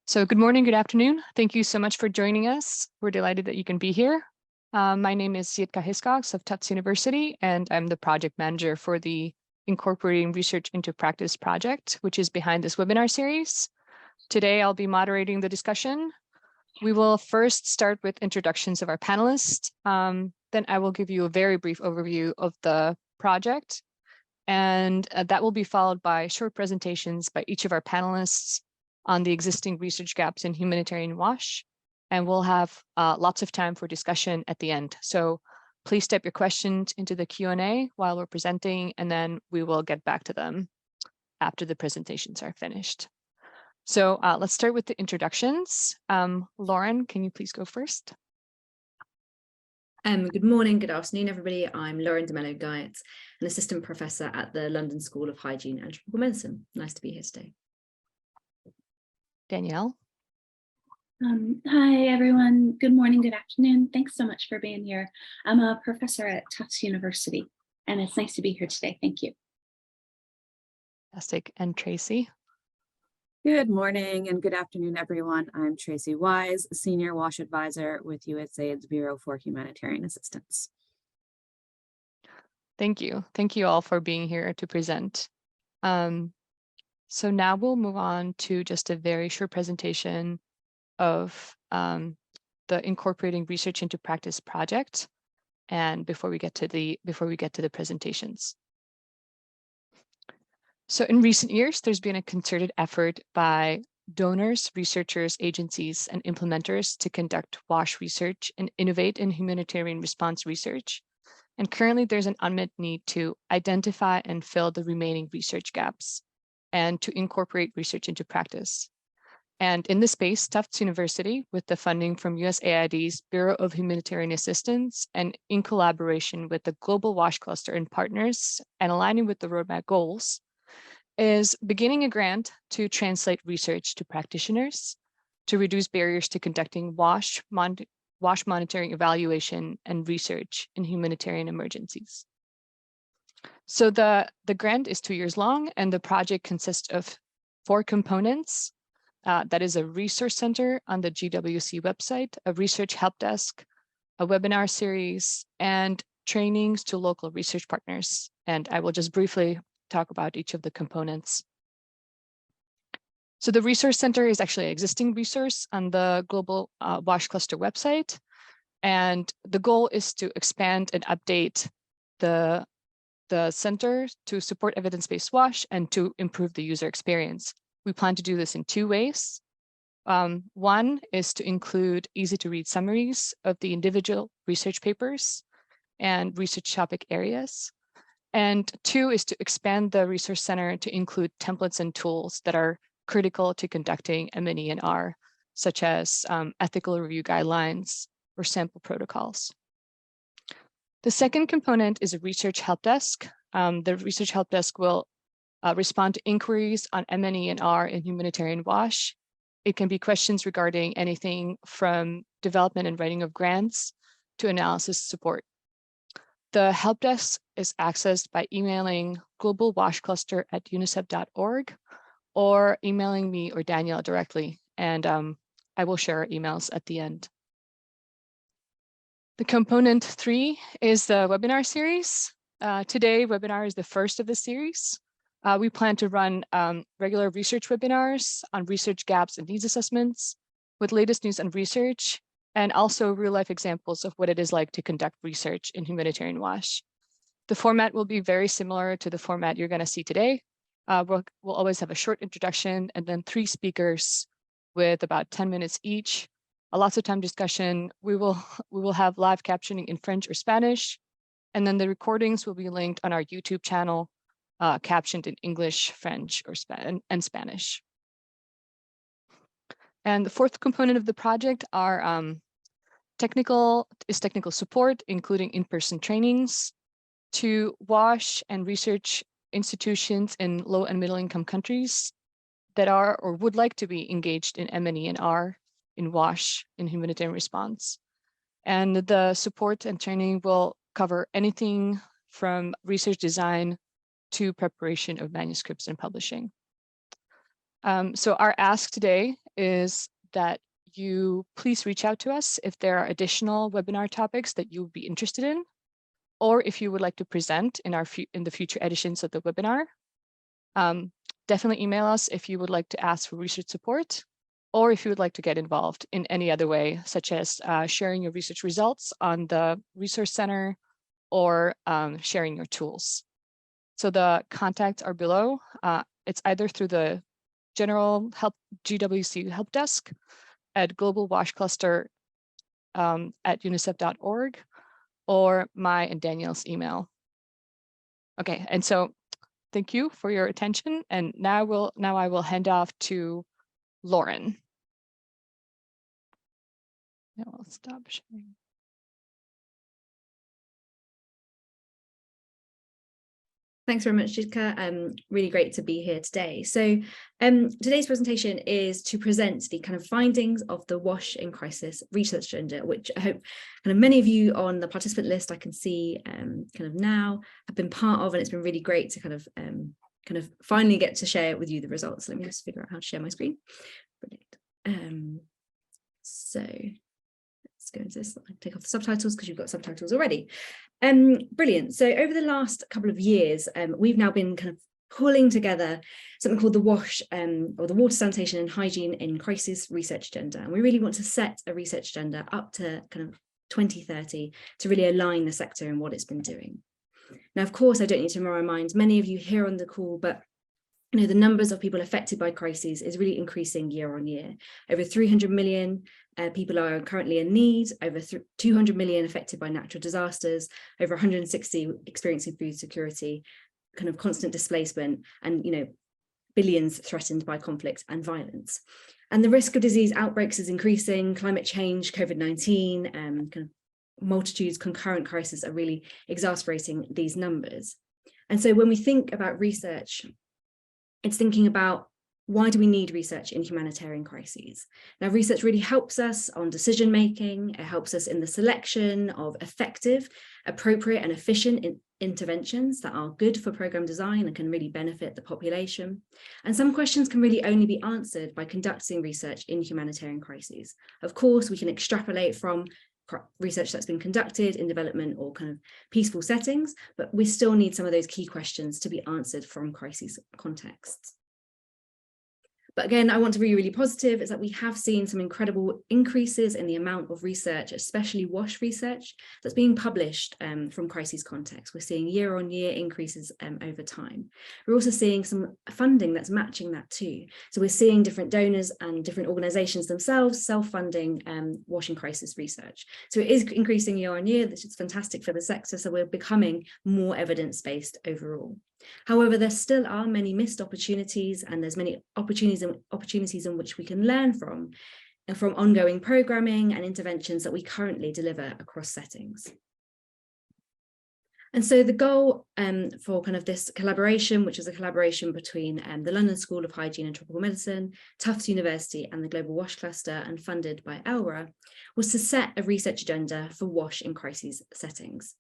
So good morning, good afternoon. Thank you so much for joining us. We're delighted that you can be here. My name is Sitka Hiscox of Tufts University, and I'm the project manager for the Incorporating Research into Practice project, which is behind this webinar series. Today, I'll be moderating the discussion. We will first start with introductions of our panelists. Then I will give you a very brief overview of the project. And that will be followed by short presentations by each of our panelists on the existing research gaps in humanitarian WASH. And we'll have lots of time for discussion at the end. So please type your questions into the Q&A while we're presenting, and then we will get back to them after the presentations are finished. So let's start with the introductions. Lauren, can you please go first? Good morning, good afternoon, everybody. I'm Lauren Daniele, an assistant professor at the London School of Hygiene and Tropical Medicine. Nice to be here today. Danielle. Hi, everyone. Good morning, good afternoon. Thanks so much for being here. I'm a professor at Tufts University, and it's nice to be here today. Thank you. Fantastic. And Tracy. Good morning and good afternoon, everyone. I'm Tracy Wise, Senior WASH Advisor with USAID's Bureau for Humanitarian Assistance. Thank you. Thank you all for being here to present. So now we'll move on to just a very short presentation of the Incorporating Research into Practice project, and before we get to the presentations. So in recent years, there's been a concerted effort by donors, researchers, agencies, and implementers to conduct WASH research and innovate in humanitarian response research. And currently there's an unmet need to identify and fill the remaining research gaps and to incorporate research into practice. And in this space, Tufts University, with the funding from USAID's Bureau of Humanitarian Assistance and in collaboration with the Global WASH Cluster and partners and aligning with the roadmap goals, is beginning a grant to translate research to practitioners to reduce barriers to conducting WASH monitoring, evaluation, and research in humanitarian emergencies. So the grant is 2 years long, and the project consists of 4 components. That is a resource center on the GWC website, a research help desk, a webinar series, and trainings to local research partners. And I will just briefly talk about each of the components. So the resource center is actually an existing resource on the Global WASH Cluster website. And the goal is to expand and update the center to support evidence-based WASH and to improve the user experience. We plan to do this in 2 ways. One is to include easy-to-read summaries of the individual research papers and research topic areas. And 2 is to expand the resource center to include templates and tools that are critical to conducting MNE&R, such as ethical review guidelines or sample protocols. The second component is a research help desk. The research help desk will respond to inquiries on MNE&R in humanitarian WASH. It can be questions regarding anything from development and writing of grants to analysis support. The help desk is accessed by emailing globalwashcluster@unicef.org or emailing me or Danielle directly, and I will share our emails at the end. The component 3 is the webinar series. Today, webinar is the first of the series. We plan to run regular research webinars on research gaps and needs assessments with latest news on research, and also real-life examples of what it is like to conduct research in humanitarian WASH. The format will be very similar to the format you're going to see today. We'll always have a short introduction and then 3 speakers with about 10 minutes each. Lots of time discussion. We will have live captioning in French or Spanish, and then the recordings will be linked on our YouTube channel, captioned in English, French, or Spanish. And the 4th component of the project are technical support, including in-person trainings to WASH and research institutions in low and middle income countries that are or would like to be engaged in MNE&R in WASH in humanitarian response. And the support and training will cover anything from research design to preparation of manuscripts and publishing. So our ask today is that you please reach out to us if there are additional webinar topics that you would be interested in, or if you would like to present in the future editions of the webinar. Definitely email us if you would like to ask for research support, or if you would like to get involved in any other way, such as sharing your research results on the Resource Center or sharing your tools. So the contacts are below. It's either through the general GWC help desk at Global WASH Cluster at unicef.org, or my and Danielle's email. Okay, and so thank you for your attention. And now I will hand off to Lauren. Now I'll stop sharing. Thanks very much, Jidka. Really great to be here today. So today's presentation is to present the kind of findings of the WASH in Crisis research agenda, which I hope kind of many of you on the participant list I can see kind of now have been part of, and it's been really great to kind of finally get to share with you the results. Let me just figure out how to share my screen. Brilliant. So let's go into this. I'll take off the subtitles because you've got subtitles already. Brilliant. So over the last couple of years, we've now been kind of pulling together something called the WASH, or the Water, Sanitation and Hygiene in Crisis Research Agenda. And we really want to set a research agenda up to kind of 2030 to really align the sector and what it's been doing. Now, of course, I don't need to remind many of you here on the call, but you know, the numbers of people affected by crises is really increasing year on year. Over 300 million people are currently in need, over 200 million affected by natural disasters, over 160 experiencing food security, kind of constant displacement, and you know, billions threatened by conflict and violence. And the risk of disease outbreaks is increasing. Climate change, COVID-19, kind of multitudes concurrent crises are really exacerbating these numbers. And so when we think about research, it's thinking about, why do we need research in humanitarian crises? Now, research really helps us on decision making. It helps us in the selection of effective, appropriate and efficient interventions that are good for program design and can really benefit the population. And some questions can really only be answered by conducting research in humanitarian crises. Of course, we can extrapolate from research that's been conducted in development or kind of peaceful settings, but we still need some of those key questions to be answered from crisis contexts. But again, I want to be really positive is that we have seen some incredible increases in the amount of research, especially WASH research, that's being published from crises context. We're seeing year-on-year increases over time. We're also seeing some funding that's matching that too. So we're seeing different donors and different organizations themselves self-funding WASH and crisis research. So it is increasing year-on-year. This is fantastic for the sector. So we're becoming more evidence-based overall. However, there still are many missed opportunities, and there's many opportunities in which we can learn from ongoing programming and interventions that we currently deliver across settings. And so the goal for kind of this collaboration, which is a collaboration between the London School of Hygiene and Tropical Medicine, Tufts University and the Global WASH Cluster, and funded by ELRA, was to set a research agenda for WASH in crises settings.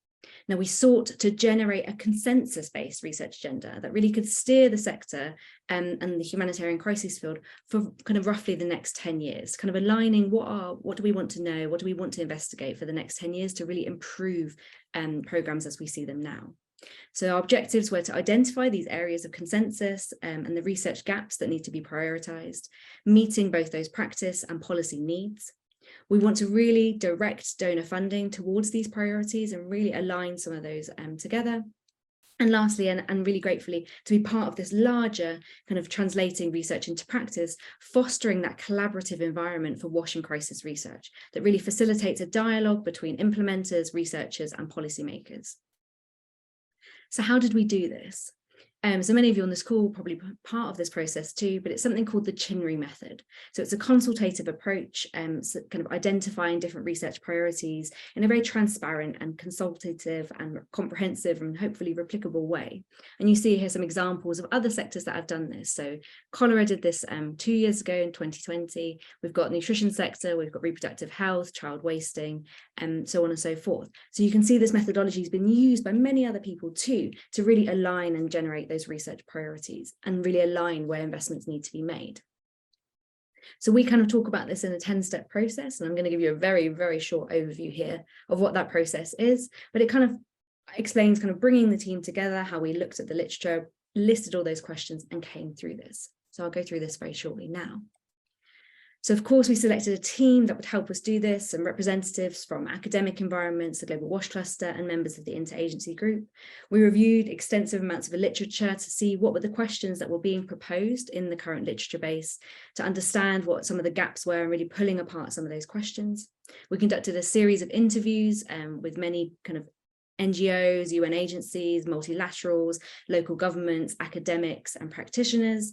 Now, we sought to generate a consensus-based research agenda that really could steer the sector and the humanitarian crisis field for kind of roughly the next 10 years, kind of aligning what do we want to know, what do we want to investigate for the next 10 years to really improve programs as we see them now. So our objectives were to identify these areas of consensus and the research gaps that need to be prioritized, meeting both those practice and policy needs. We want to really direct donor funding towards these priorities and really align some of those together. And lastly, and really gratefully, to be part of this larger kind of translating research into practice, fostering that collaborative environment for WASH and crisis research that really facilitates a dialogue between implementers, researchers, and policymakers. So how did we do this? So many of you on this call are probably part of this process too, but it's something called the Chinry method. So it's a consultative approach, so kind of identifying different research priorities in a very transparent and consultative and comprehensive and hopefully replicable way. And you see here some examples of other sectors that have done this. So cholera did this 2 years ago in 2020. We've got nutrition sector, we've got reproductive health, child wasting, and so on and so forth. So you can see this methodology has been used by many other people too, to really align and generate those research priorities and really align where investments need to be made. So we kind of talk about this in a 10-step process, and I'm going to give you a very, very short overview here of what that process is, but it kind of explains kind of bringing the team together, how we looked at the literature, listed all those questions and came through this. So I'll go through this very shortly now. So of course, we selected a team that would help us do this, and representatives from academic environments, the Global WASH Cluster, and members of the interagency group. We reviewed extensive amounts of literature to see what were the questions that were being proposed in the current literature base, to understand what some of the gaps were and really pulling apart some of those questions. We conducted a series of interviews with many kind of NGOs, UN agencies, multilaterals, local governments, academics, and practitioners.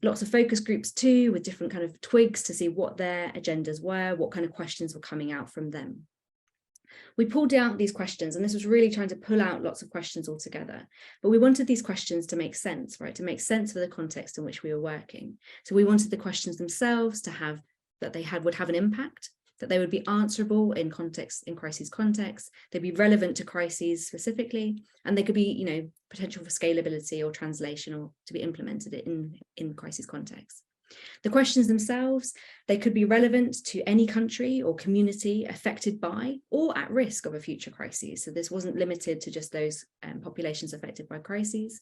Lots of focus groups too, with different kind of twigs to see what their agendas were, what kind of questions were coming out from them. We pulled out these questions, and this was really trying to pull out lots of questions all together. But we wanted these questions to make sense, right? To make sense for the context in which we were working. So we wanted the questions themselves to have, that they would have an impact, that they would be answerable in crisis context, they'd be relevant to crises specifically, and they could be, potential for scalability or translation or to be implemented in crisis context. The questions themselves, they could be relevant to any country or community affected by or at risk of a future crisis. So this wasn't limited to just those populations affected by crises.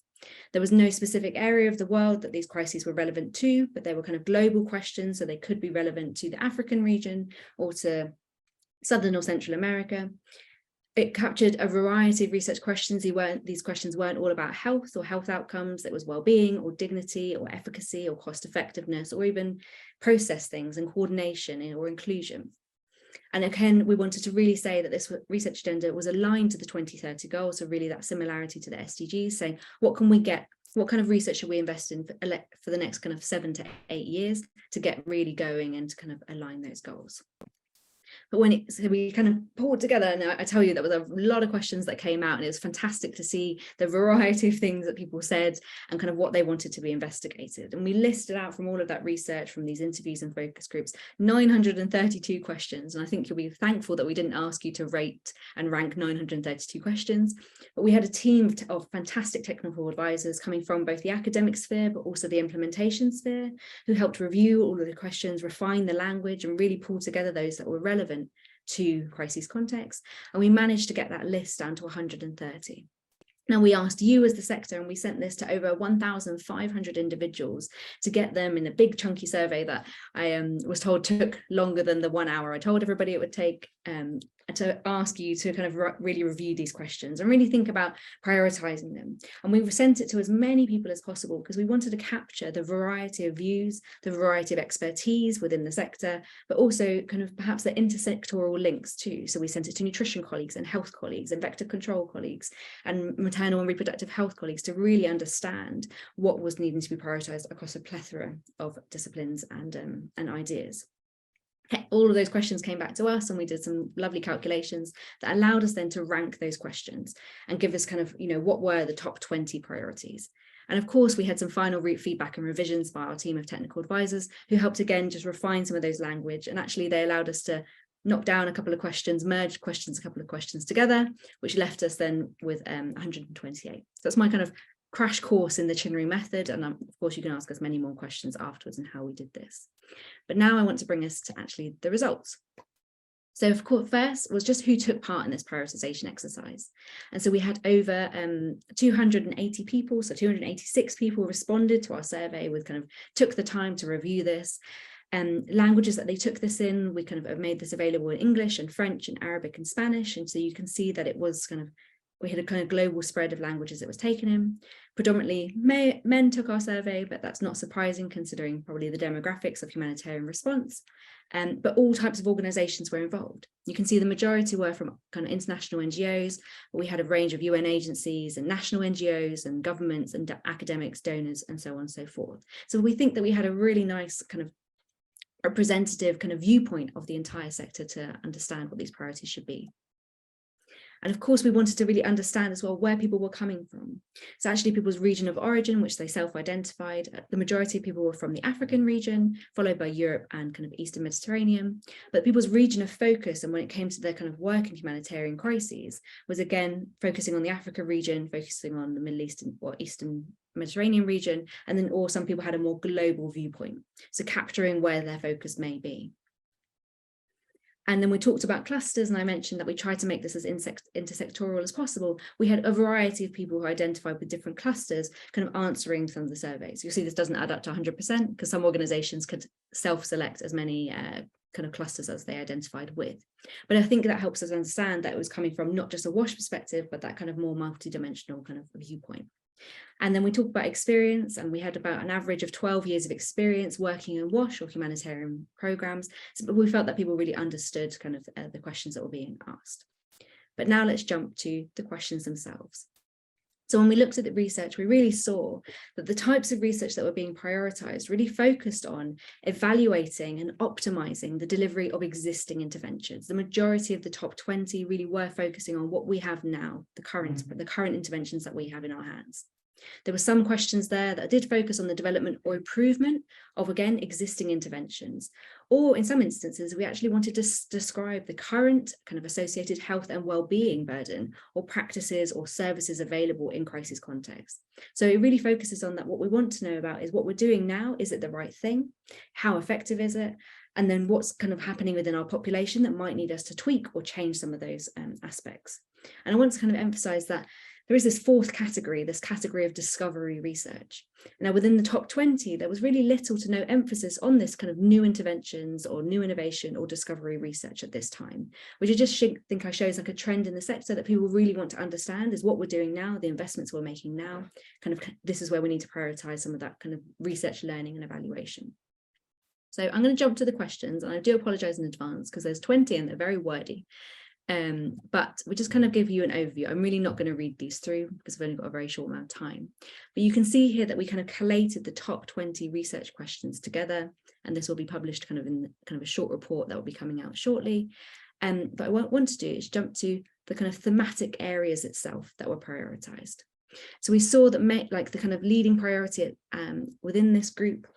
There was no specific area of the world that these crises were relevant to, but they were kind of global questions, so they could be relevant to the African region or to Southern or Central America. It captured a variety of research questions. These questions weren't all about health or health outcomes. It was well-being or dignity or efficacy or cost effectiveness, or even process things and coordination or inclusion. And again, we wanted to really say that this research agenda was aligned to the 2030 goals, so really that similarity to the SDGs, saying what can we get, what kind of research should we invest in for the next kind of 7 to 8 years to get really going and to kind of align those goals. But so we kind of pulled together, and I tell you, there was a lot of questions that came out, and it was fantastic to see the variety of things that people said and kind of what they wanted to be investigated. And we listed out from all of that research, from these interviews and focus groups, 932 questions. And I think you'll be thankful that we didn't ask you to rate and rank 932 questions, but we had a team of fantastic technical advisors coming from both the academic sphere, but also the implementation sphere, who helped review all of the questions, refine the language, and really pull together those that were relevant to crisis context. And we managed to get that list down to 130. Now, we asked you as the sector, and we sent this to over 1,500 individuals to get them in a big chunky survey that I was told took longer than the 1 hour I told everybody it would take, to ask you to kind of really review these questions and really think about prioritizing them. And we sent it to as many people as possible because we wanted to capture the variety of views, the variety of expertise within the sector, but also kind of perhaps the intersectoral links too. So we sent it to nutrition colleagues and health colleagues and vector control colleagues and maternal and reproductive health colleagues to really understand what was needing to be prioritized across a plethora of disciplines and ideas. All of those questions came back to us, and we did some lovely calculations that allowed us then to rank those questions and give us kind of, what were the top 20 priorities. And of course, we had some final feedback and revisions by our team of technical advisors who helped again just refine some of those language. And actually, they allowed us to knock down a couple of questions, merge questions, a couple of questions together, which left us then with 128. So that's my kind of crash course in the Chinnery method. And of course, you can ask us many more questions afterwards on how we did this. But now I want to bring us to actually the results. So of course, first was just who took part in this prioritization exercise. And so we had over 280 people, so 286 people responded to our survey with kind of took the time to review this. Languages that they took this in, we kind of made this available in English and French and Arabic and Spanish. And so you can see that it was kind of, we had a kind of global spread of languages it was taken in. Predominantly men took our survey, but that's not surprising considering probably the demographics of humanitarian response. But all types of organizations were involved. You can see the majority were from kind of international NGOs, but we had a range of UN agencies and national NGOs and governments and academics, donors, and so on and so forth. So we think that we had a really nice kind of representative kind of viewpoint of the entire sector to understand what these priorities should be. And of course, we wanted to really understand as well where people were coming from. So actually people's region of origin, which they self-identified, the majority of people were from the African region, followed by Europe and kind of Eastern Mediterranean. But people's region of focus, and when it came to their kind of work in humanitarian crises, was again focusing on the Africa region, focusing on the Middle East or Eastern Mediterranean region, and then or some people had a more global viewpoint, so capturing where their focus may be. And then we talked about clusters, and I mentioned that we tried to make this as intersectoral as possible. We had a variety of people who identified with different clusters kind of answering some of the surveys. You'll see this doesn't add up to 100% because some organizations could self-select as many kind of clusters as they identified with. But I think that helps us understand that it was coming from not just a WASH perspective, but that kind of more multidimensional kind of viewpoint. And then we talked about experience, and we had about an average of 12 years of experience working in WASH or humanitarian programs. But we felt that people really understood kind of the questions that were being asked. But now let's jump to the questions themselves. So when we looked at the research, we really saw that the types of research that were being prioritized really focused on evaluating and optimizing the delivery of existing interventions. The majority of the top 20 really were focusing on what we have now, the current interventions that we have in our hands. There were some questions there that did focus on the development or improvement of, again, existing interventions. Or in some instances, we actually wanted to describe the current kind of associated health and well-being burden or practices or services available in crisis context. So it really focuses on that. What we want to know about is what we're doing now. Is it the right thing? How effective is it? And then what's kind of happening within our population that might need us to tweak or change some of those aspects. And I want to kind of emphasize that there is this fourth category, this category of discovery research. Now, within the top 20, there was really little to no emphasis on this kind of new interventions or new innovation or discovery research at this time, which I just think shows like a trend in the sector that people really want to understand is what we're doing now, the investments we're making now, kind of this is where we need to prioritize some of that kind of research, learning and evaluation. So I'm going to jump to the questions, and I do apologize in advance because there's 20 and they're very wordy. But we just kind of give you an overview. I'm really not going to read these through because we've only got a very short amount of time. But you can see here that we kind of collated the top 20 research questions together, and this will be published kind of in kind of a short report that will be coming out shortly. But what I want to do is jump to the kind of thematic areas itself that were prioritized. So we saw that like the kind of leading priority within this group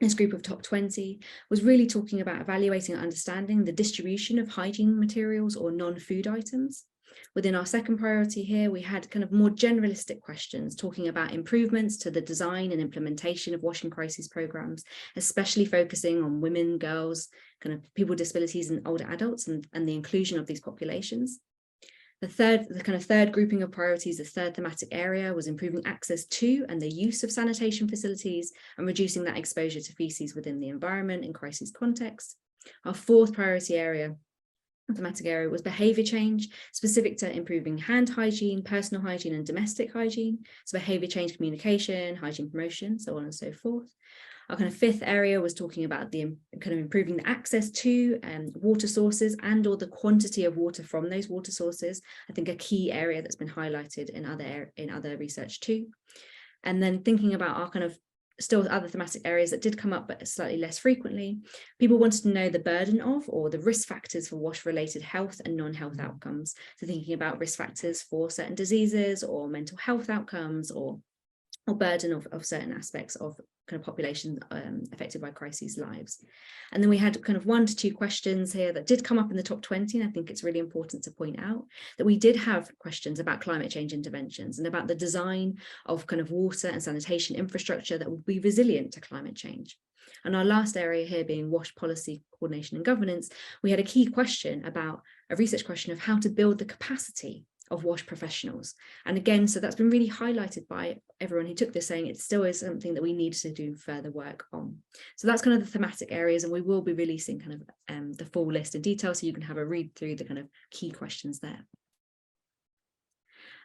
of top 20 was really talking about evaluating and understanding the distribution of hygiene materials or non-food items. Within our second priority here, we had kind of more generalistic questions talking about improvements to the design and implementation of washing crisis programs, especially focusing on women, girls, kind of people with disabilities and older adults and the inclusion of these populations. The kind of third grouping of priorities, the third thematic area was improving access to and the use of sanitation facilities and reducing that exposure to feces within the environment in crisis context. Our fourth priority area, thematic area, was behaviour change, specific to improving hand hygiene, personal hygiene and domestic hygiene. So behaviour change, communication, hygiene promotion, so on and so forth. Our kind of fifth area was talking about the kind of improving the access to water sources and or the quantity of water from those water sources. I think a key area that's been highlighted in other research too. And then thinking about our kind of still other thematic areas that did come up but slightly less frequently. People wanted to know the burden of or the risk factors for WASH-related health and non-health outcomes. So thinking about risk factors for certain diseases or mental health outcomes or burden of certain aspects of kind of population affected by crises lives. And then we had kind of 1 to 2 questions here that did come up in the top 20, and I think it's really important to point out that we did have questions about climate change interventions and about the design of kind of water and sanitation infrastructure that would be resilient to climate change. And our last area here being WASH policy, coordination and governance, we had a key question about a research question of how to build the capacity of WASH professionals. And again, so that's been really highlighted by everyone who took this, saying it still is something that we need to do further work on. So that's kind of the thematic areas, and we will be releasing kind of the full list in detail so you can have a read through the kind of key questions there.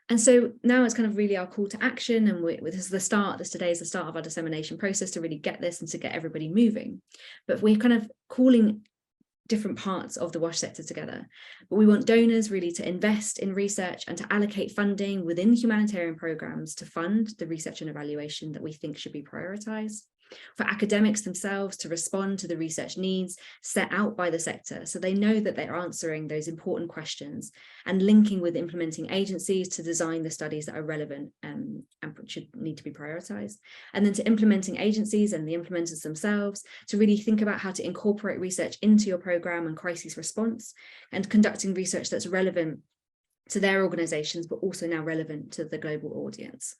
And so now it's kind of really our call to action, and this is the start, today is the start of our dissemination process to really get this and to get everybody moving. But we're kind of calling different parts of the WASH sector together. But we want donors really to invest in research and to allocate funding within humanitarian programs to fund the research and evaluation that we think should be prioritized. for academics themselves to respond to the research needs set out by the sector, so they know that they're answering those important questions and linking with implementing agencies to design the studies that are relevant and should need to be prioritized. And then to implementing agencies and the implementers themselves to really think about how to incorporate research into your program and crisis response, and conducting research that's relevant to their organizations, but also now relevant to the global audience.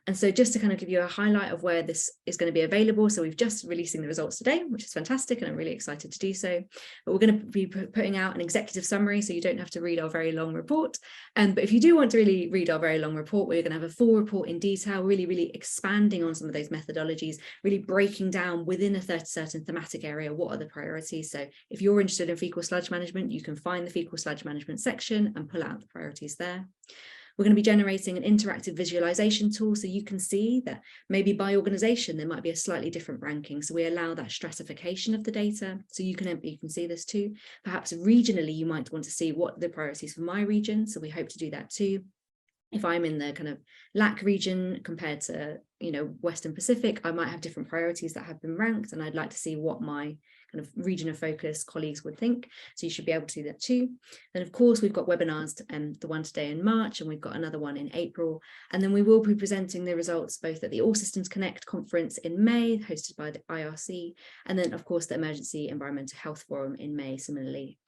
And so just to kind of give you a highlight of where this is going to be available. So we've just releasing the results today, which is fantastic, and I'm really excited to do so. But we're going to be putting out an executive summary, so you don't have to read our very long report. But if you do want to really read our very long report, we're going to have a full report in detail, really expanding on some of those methodologies, really breaking down within a certain thematic area, what are the priorities. So if you're interested in fecal sludge management, you can find the fecal sludge management section and pull out the priorities there. We're going to be generating an interactive visualization tool, so you can see that maybe by organization there might be a slightly different ranking. So we allow that stratification of the data, so you can see this too. Perhaps regionally you might want to see what are the priorities for my region, so we hope to do that too. If I'm in the kind of LAC region compared to, Western Pacific, I might have different priorities that have been ranked, and I'd like to see what my kind of region of focus colleagues would think. So you should be able to do that too. Then of course we've got webinars, the one today in March, and we've got another one in April. And then we will be presenting the results both at the All Systems Connect conference in May, hosted by the IRC, and then of course the Emergency Environmental Health Forum in May, similarly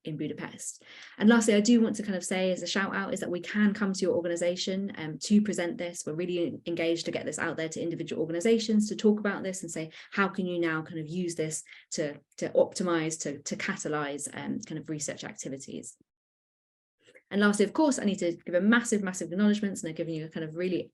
in Budapest. And lastly, I do want to kind of say as a shout out is that we can come to your organization to present this. We're really engaged to get this out there to individual organizations to talk about this and say, how can you now kind of use this to optimize, to catalyze kind of research activities. And lastly, of course, I need to give a massive acknowledgements, and I've given you a kind of really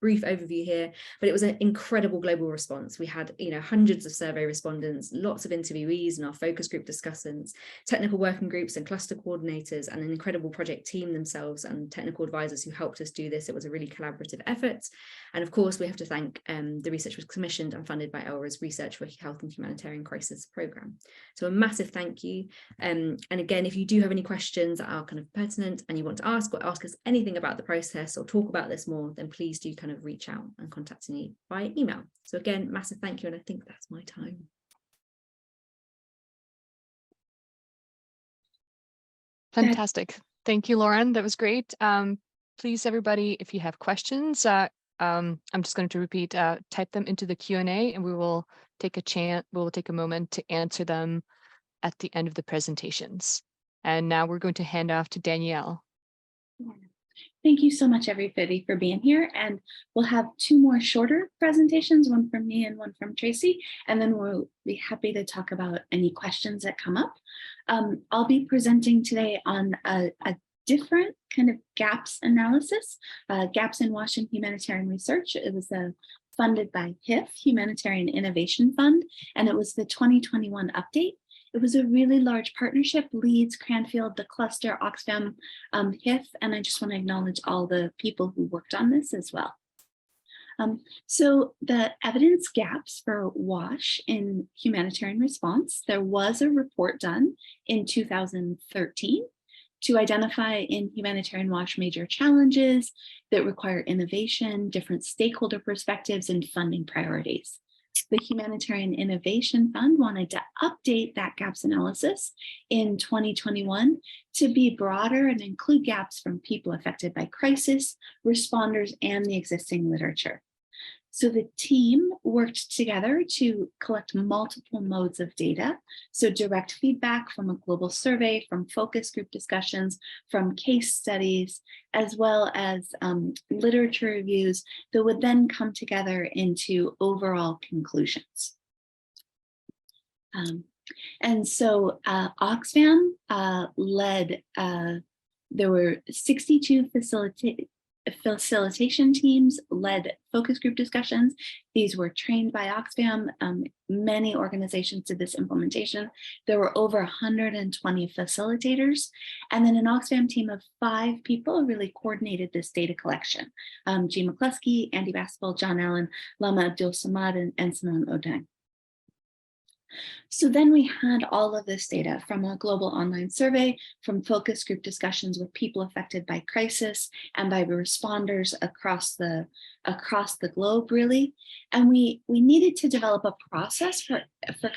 brief overview here, but it was an incredible global response. We had, hundreds of survey respondents, lots of interviewees and our focus group discussants, technical working groups and cluster coordinators, and an incredible project team themselves and technical advisors who helped us do this. It was a really collaborative effort. And of course, we have to thank the research was commissioned and funded by ELRA's Research for Health and Humanitarian Crisis Programme. So a massive thank you. And again, if you do have any questions that are kind of pertinent and you want to ask us anything about the process or talk about this more, then please do kind of reach out and contact me by email. So again, massive thank you, and I think that's my time. Fantastic. Thank you, Lauren. That was great. Please, everybody, if you have questions, I'm just going to repeat, type them into the Q&A, and we will take a moment to answer them at the end of the presentations. And now we're going to hand off to Danielle. Thank you so much, everybody, for being here. And we'll have two more shorter presentations, one from me and one from Tracy, and then we'll be happy to talk about any questions that come up. I'll be presenting today on a different kind of gaps analysis, gaps in WASH and humanitarian research. It was funded by HIF, Humanitarian Innovation Fund, and it was the 2021 update. It was a really large partnership, Leeds, Cranfield, the cluster, Oxfam, HIF, and I just want to acknowledge all the people who worked on this as well. So the evidence gaps for WASH in humanitarian response, there was a report done in 2013 to identify in humanitarian WASH major challenges that require innovation, different stakeholder perspectives, and funding priorities. The Humanitarian Innovation Fund wanted to update that gaps analysis in 2021 to be broader and include gaps from people affected by crisis, responders, and the existing literature. So the team worked together to collect multiple modes of data. So direct feedback from a global survey, from focus group discussions, from case studies, as well as literature reviews that would then come together into overall conclusions. And so Oxfam led, there were 62 facilitation teams led focus group discussions. These were trained by Oxfam. Many organizations did this implementation. There were over 120 facilitators. And then an Oxfam team of 5 people really coordinated this data collection. G. McCluskey, Andy Baspel, John Allen, Lama Abdul Samad, and Simone Odang. So then we had all of this data from a global online survey, from focus group discussions with people affected by crisis and by responders across the globe, really. And we needed to develop a process for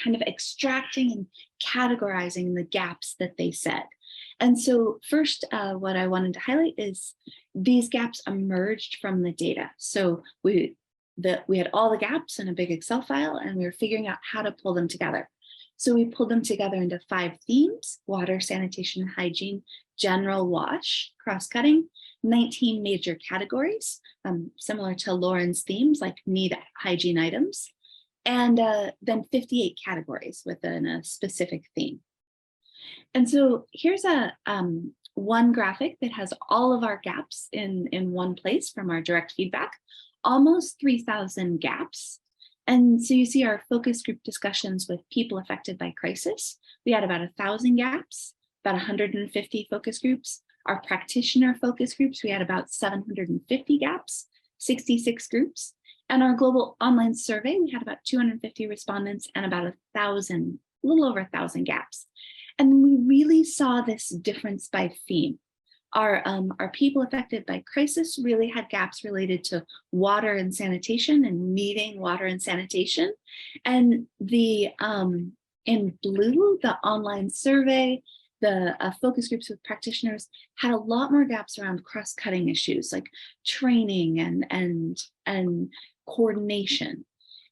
kind of extracting and categorizing the gaps that they said. And so first, what I wanted to highlight is these gaps emerged from the data. So we had all the gaps in a big Excel file, and we were figuring out how to pull them together. So we pulled them together into 5 themes: water, sanitation, hygiene, general wash, cross-cutting, 19 major categories, similar to Lauren's themes like need hygiene items, and then 58 categories within a specific theme. And so here's one graphic that has all of our gaps in one place from our direct feedback, almost 3,000 gaps. And so you see our focus group discussions with people affected by crisis. We had about 1,000 gaps, about 150 focus groups. Our practitioner focus groups, we had about 750 gaps, 66 groups. And our global online survey, we had about 250 respondents and about 1,000, a little over 1,000 gaps. And we really saw this difference by theme. Our people affected by crisis really had gaps related to water and sanitation and needing water and sanitation. And the in blue, the online survey, the focus groups with practitioners had a lot more gaps around cross-cutting issues like training and coordination.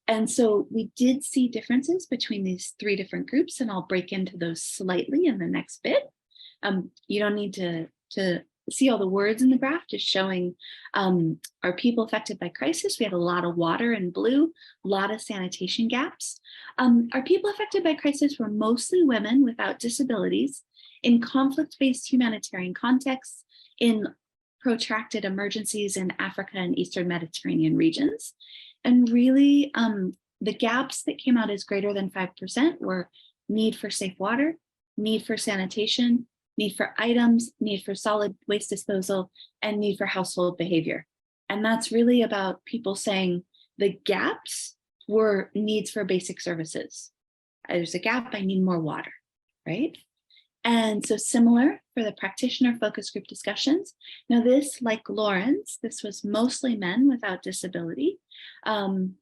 And so we did see differences between these 3 different groups, and I'll break into those slightly in the next bit. You don't need to see all the words in the graph, just showing our people affected by crisis. We had a lot of water in blue, a lot of sanitation gaps. Our people affected by crisis were mostly women without disabilities in conflict-based humanitarian contexts, in protracted emergencies in Africa and Eastern Mediterranean regions. And really, the gaps that came out as greater than 5% were need for safe water, need for sanitation, need for items, need for solid waste disposal, and need for household behavior. And that's really about people saying the gaps were needs for basic services. There's a gap, I need more water, right? And so similar for the practitioner focus group discussions. Now this, like Lauren's, this was mostly men without disability. In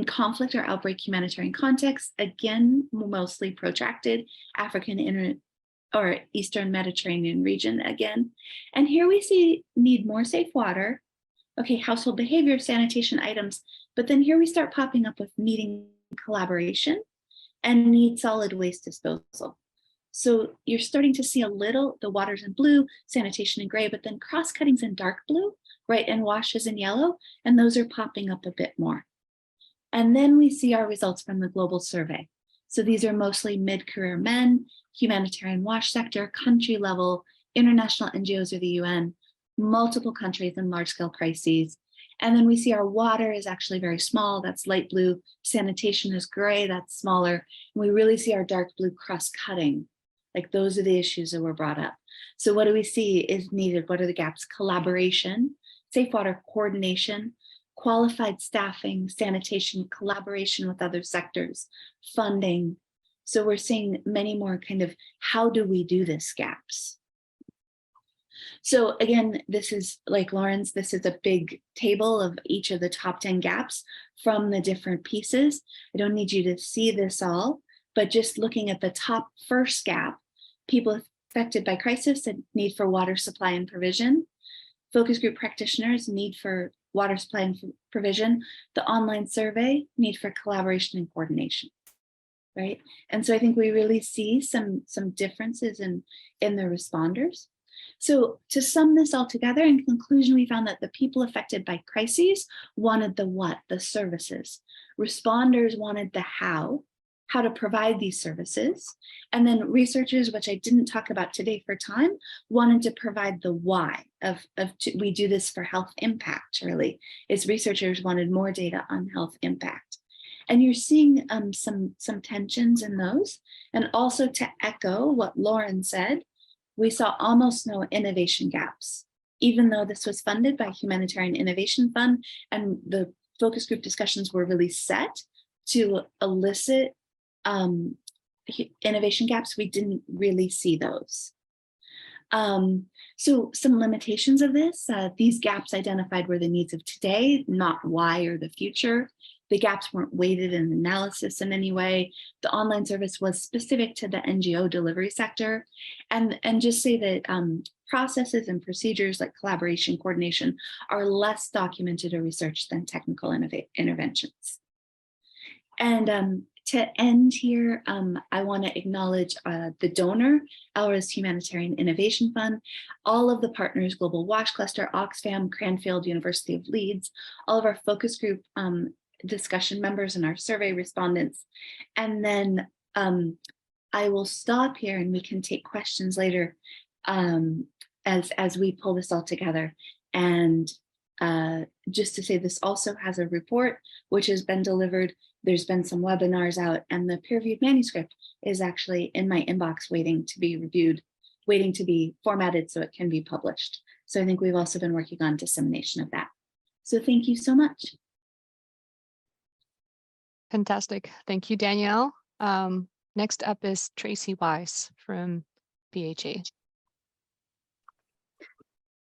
conflict or outbreak humanitarian contexts, again, mostly protracted African or Eastern Mediterranean region again. And here we see need more safe water, okay, household behavior, sanitation items, but then here we start popping up with needing collaboration and need solid waste disposal. So you're starting to see a little, the water's in blue, sanitation in gray, but then cross-cutting's in dark blue, right, and washes in yellow, and those are popping up a bit more. And then we see our results from the global survey. So these are mostly mid-career men, humanitarian wash sector, country level, international NGOs or the UN, multiple countries and large-scale crises. And then we see our water is actually very small, that's light blue. Sanitation is gray, that's smaller. And we really see our dark blue cross-cutting. Like those are the issues that were brought up. So what do we see is needed? What are the gaps? Collaboration, safe water coordination, qualified staffing, sanitation, collaboration with other sectors, funding. So we're seeing many more kind of how do we do this gaps. So again, this is like Lauren's, this is a big table of each of the top 10 gaps from the different pieces. I don't need you to see this all, but just looking at the top first gap, people affected by crisis and need for water supply and provision, focus group practitioners need for water supply and provision, the online survey need for collaboration and coordination, right? And so I think we really see some differences in the responders. So to sum this all together, in conclusion, we found that the people affected by crises wanted the what, the services. Responders wanted the how to provide these services. And then researchers, which I didn't talk about today for time, wanted to provide the why of we do this for health impact, really, is researchers wanted more data on health impact. And you're seeing some tensions in those. And also to echo what Lauren said, we saw almost no innovation gaps, even though this was funded by Humanitarian Innovation Fund and the focus group discussions were really set. to elicit innovation gaps, we didn't really see those. So some limitations of this, these gaps identified were the needs of today, not why or the future. The gaps weren't weighted in analysis in any way. The online service was specific to the NGO delivery sector. And just say that processes and procedures like collaboration, coordination are less documented or researched than technical interventions. And to end here, I want to acknowledge the donor, LRA's Humanitarian Innovation Fund, all of the partners, Global WASH Cluster, Oxfam, Cranfield, University of Leeds, all of our focus group discussion members and our survey respondents. And then I will stop here and we can take questions later as we pull this all together. And just to say, this also has a report which has been delivered. There's been some webinars out, and the peer-reviewed manuscript is actually in my inbox waiting to be reviewed, waiting to be formatted so it can be published. So I think we've also been working on dissemination of that. So thank you so much. Fantastic. Thank you, Danielle. Next up is Tracy Wise from BHA.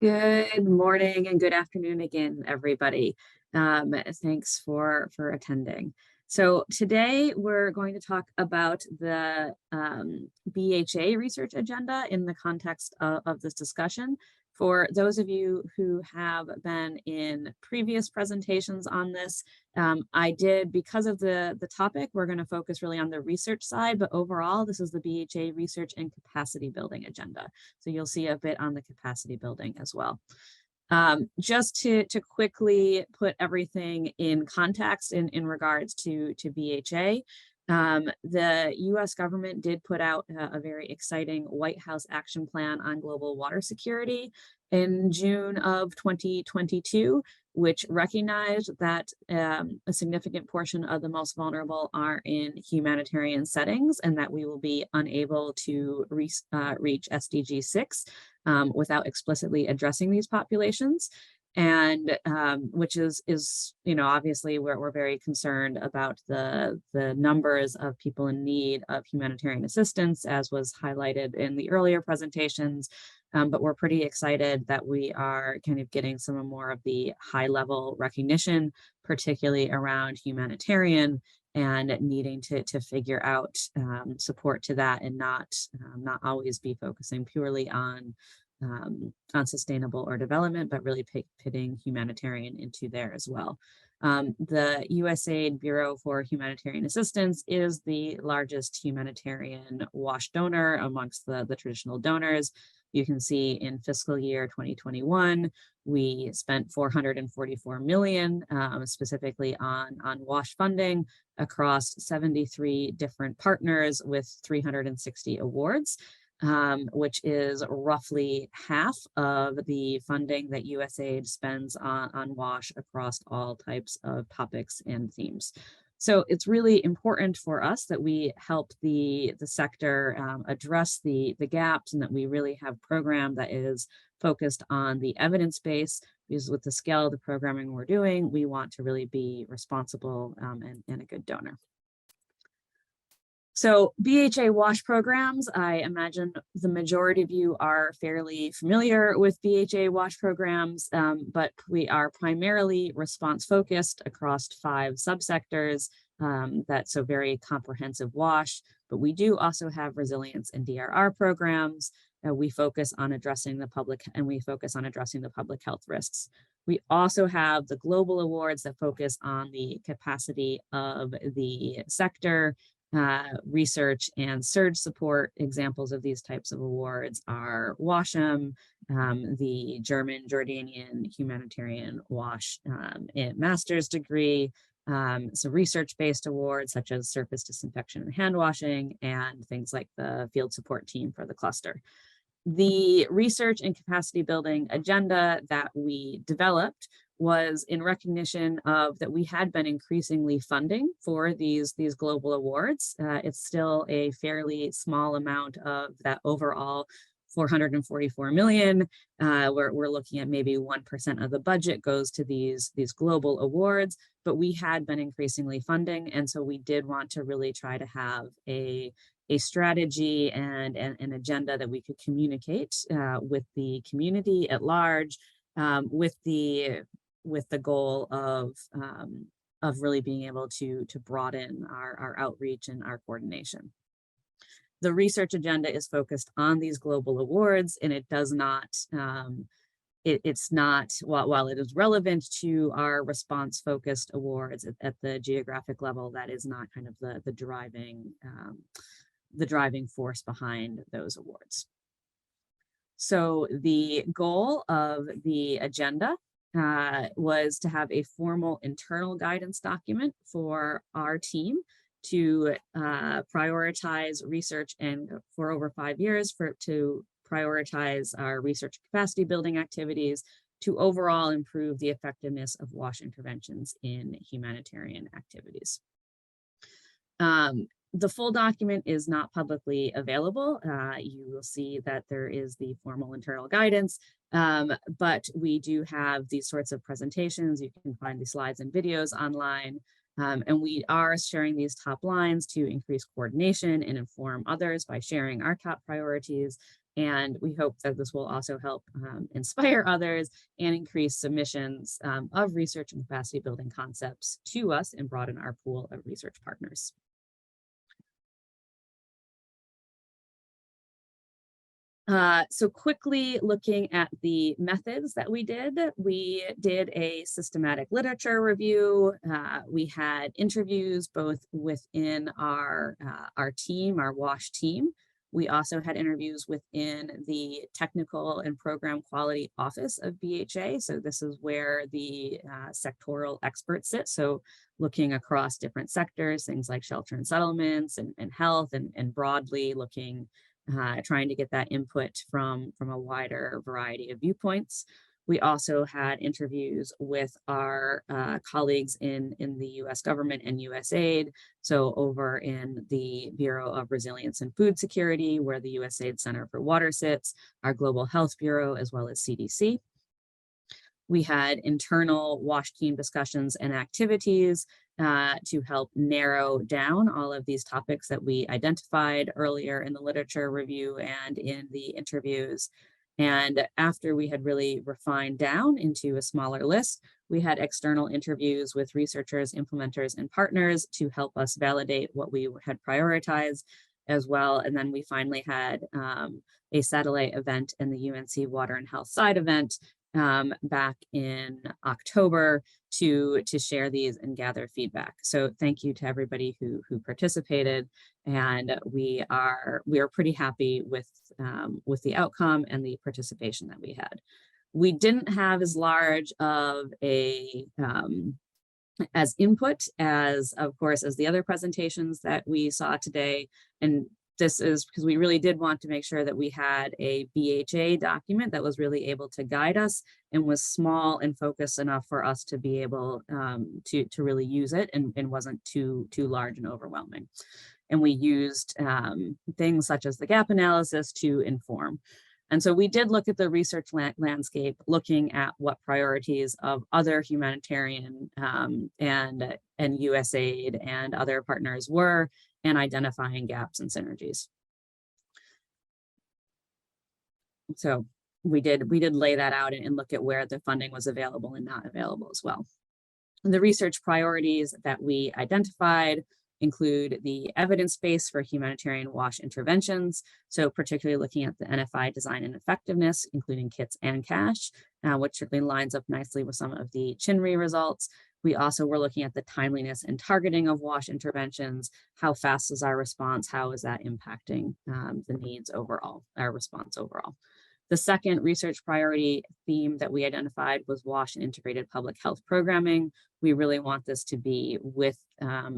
Good morning and good afternoon again, everybody. Thanks for attending. So today we're going to talk about the BHA research agenda in the context of this discussion. For those of you who have been in previous presentations on this, I did, because of the topic, we're going to focus really on the research side, but overall, this is the BHA research and capacity building agenda. So you'll see a bit on the capacity building as well. Just to quickly put everything in context in regards to BHA, the US government did put out a very exciting White House action plan on global water security in June of 2022, which recognized that a significant portion of the most vulnerable are in humanitarian settings and that we will be unable to reach SDG 6 without explicitly addressing these populations. And which is obviously we're very concerned about the numbers of people in need of humanitarian assistance, as was highlighted in the earlier presentations. But we're pretty excited that we are kind of getting some more of the high level recognition, particularly around humanitarian and needing to figure out support to that and not always be focusing purely on sustainable or development, but really pitting humanitarian into there as well. The USAID Bureau for Humanitarian Assistance is the largest humanitarian WASH donor amongst the traditional donors. You can see in fiscal year 2021, we spent $444 million specifically on WASH funding across 73 different partners with 360 awards. Which is roughly half of the funding that USAID spends on WASH across all types of topics and themes. So it's really important for us that we help the sector address the gaps and that we really have a program that is focused on the evidence base, because with the scale of the programming we're doing, we want to really be responsible and a good donor. So BHA WASH programs, I imagine the majority of you are fairly familiar with BHA WASH programs, but we are primarily response focused across 5 subsectors. That's a very comprehensive WASH, but we do also have resilience and DRR programs. We focus on addressing the public health risks. We also have the global awards that focus on the capacity of the sector. Research and surge support. Examples of these types of awards are WASHM, the German Jordanian humanitarian WASH master's degree, some research-based awards such as surface disinfection and hand washing, and things like the field support team for the cluster. The research and capacity building agenda that we developed was in recognition of that we had been increasingly funding for these global awards. It's still a fairly small amount of that overall 444 million. We're looking at maybe 1% of the budget goes to these global awards, but we had been increasingly funding. And so we did want to really try to have a strategy and an agenda that we could communicate with the community at large, with the goal of really being able to broaden our outreach and our coordination. The research agenda is focused on these global awards, and it does not, it's not, while it is relevant to our response-focused awards at the geographic level, that is not kind of the driving force behind those awards. So the goal of the agenda was to have a formal internal guidance document for our team to prioritize research, and for over 5 years to prioritize our research capacity building activities to overall improve the effectiveness of WASH interventions in humanitarian activities. The full document is not publicly available. You will see that there is the formal internal guidance, but we do have these sorts of presentations. You can find the slides and videos online. And we are sharing these top lines to increase coordination and inform others by sharing our top priorities. And we hope that this will also help inspire others and increase submissions of research and capacity building concepts to us and broaden our pool of research partners. So quickly looking at the methods that we did a systematic literature review. We had interviews both within our team, our WASH team. We also had interviews within the technical and program quality office of BHA. So this is where the sectoral experts sit. So looking across different sectors, things like shelter and settlements and health, and broadly looking trying to get that input from a wider variety of viewpoints. We also had interviews with our colleagues in the US government and USAID. So over in the Bureau of Resilience and Food Security, where the USAID Center for Water sits, our Global Health Bureau, as well as CDC. We had internal WASH team discussions and activities to help narrow down all of these topics that we identified earlier in the literature review and in the interviews. And after we had really refined down into a smaller list, we had external interviews with researchers, implementers, and partners to help us validate what we had prioritized as well. And then we finally had a satellite event in the UNC Water and Health Side event back in October to share these and gather feedback. So thank you to everybody who participated, and we are pretty happy with the outcome and the participation that we had. We didn't have as large of a as input as, of course, as the other presentations that we saw today, and this is because we really did want to make sure that we had a BHA document that was really able to guide us and was small and focused enough for us to be able to really use it and wasn't too large and overwhelming. And we used things such as the gap analysis to inform. And so we did look at the research landscape, looking at what priorities of other humanitarian and USAID and other partners were, and identifying gaps and synergies. So we did lay that out and look at where the funding was available and not available as well. And the research priorities that we identified include the evidence base for humanitarian WASH interventions. So particularly looking at the NFI design and effectiveness, including kits and cash, which certainly lines up nicely with some of the CHINRI results. We also were looking at the timeliness and targeting of WASH interventions. How fast is our response? How is that impacting the needs overall, our response overall? The second research priority theme that we identified was WASH and integrated public health programming. We really want this to be with